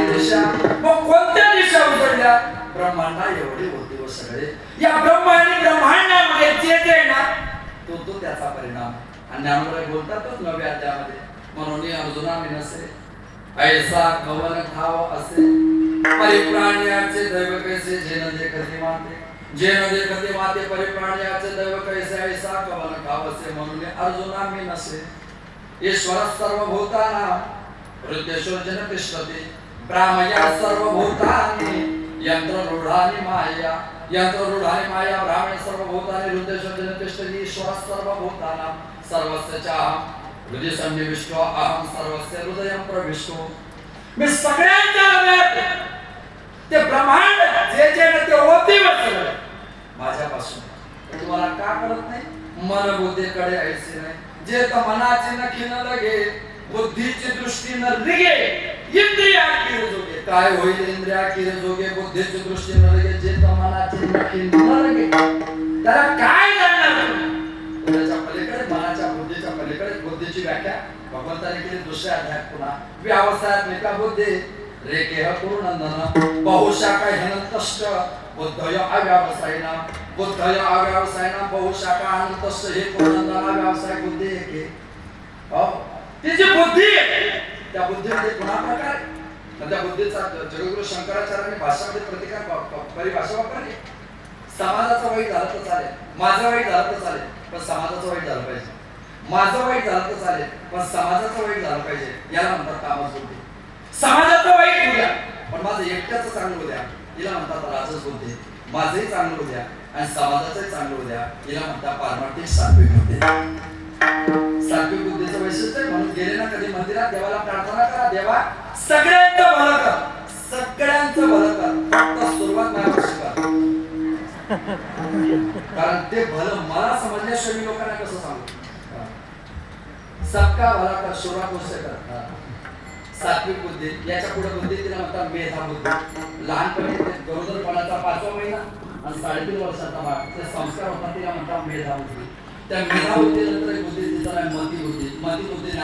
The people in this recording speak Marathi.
सारी दिशा, मग कोणत्या दिशा उघडल्या? ब्रह्मांडा एवढे होते व सगळे या ब्रह्म आणि ब्रह्मांडामध्ये जे जे ना तो त्याचा परिणाम. आणि ज्ञानोबा बोलतातच 9व्या अध्यायामध्ये, म्हणून अर्जुना मिनसे ऐसा कवन ठाव असे परिप्राण्याचे दैव कैसे जेन देखते माते, जेन देखते माते परिप्राण्याचे दैव कैसे ऐसा कवन ठाव असे. म्हणून अर्जुना मिनसे ईश्वर सर्वभूतानां हृदयेश्वर तिष्ठति ब्राह्मया सर्वभूतानि यंत्ररूढानि माया, यंत्ररूढानि माया ब्राह्मणे सर्वभूतानि हृदयेश्वर तिष्ठति ईश्वर सर्वभूतानां सर्वस्य चाहं हृदय सन्निविष्टो अहं सर्वस्य हृदयं प्रविष्टो. मी सगळ्यांच्या हृदयात ते ब्रह्मांड जे जे ते ओतीवर माझ्यापासून. तुम्हाला का कळत नाही? मन बुद्धीकडे ऐसे नाही. जे तर मनाची नखी न लगे, बुद्धीची दृष्टी न रिगे, इंद्रिया की जोगे. काय होईल इंद्रिया की जोगे, बुद्धीची दृष्टी न लगे, जे तर मनाची नखी न लगे, त्याला काय जाणणार? त्याच्या पलीकडे, मनाच्या बुद्धीच्या पलीकडे. बुद्धीची व्याख्या भगवंताने केली दुसऱ्या अध्यायात. पुन्हा व्यावसायिका बुद्धी रेकेह पूर्णनंदन बहुशाखा ह्यनंतश्च बुद्धय अव्यावसायिना, बुद्धय अव्यावसायिना बहुशाखा अनंतश्च हे पूर्णनंदन अव्यावसायिक बुद्धी एके. ती जी बुद्धी त्या बुद्धीमध्ये पुन्हा प्रकार. त्या बुद्धीचा जगद्गुरु शंकराचार्यांनी भाषामध्ये परिभाषा वापरली. समाजाचं वाईट झालं तर चालेल, माझं वाईट झालं तर चालेल, पण समाजाचं वाईट झालं पाहिजे. माझं वाईट झालं तर चालेल, पण समाजाचं वाईट झालं पाहिजे. याला म्हणतात तामस बुद्धी. समाजाचं वाईट होऊ द्या, पण माझं एकट्याचं चांगलं होऊ द्या, हिला म्हणतात राजस बुद्धी. माझंही चांगलं होऊ द्या आणि समाजाचंही चांगलं होऊ द्या, हिला म्हणतात पारमार्थिक सात्विक बुद्धी. सात्विक बुद्धीचं वैशिष्ट्य आहे. म्हणून गेले ना कधी मंदिरात, देवाला प्रार्थना करा, देवा सगळ्यांचं भलं कर, सगळ्यांचं भलं कर, फक्त सुरुवात माझ्यापासून कर. कारण ते भलं मला समजल्याशिवाय मी लोकांना कसं सांगू? सबका भला कर, सुरुवात मुझसे कर. सात्विक बुद्धी. याच्या पुढे बुद्धी तिला म्हणतात मेधा बुद्धी. लहानपणी ते गरोदरपणाचा 5वा महिना आणि 3.5 वर्षाचा बाळ, ते संस्कार होतात, तिला म्हणतात मेधा बुद्धी. त्या मेधा बुद्धीनंतर एक बुद्धी तिचा मती बुद्धी. मती बुद्धी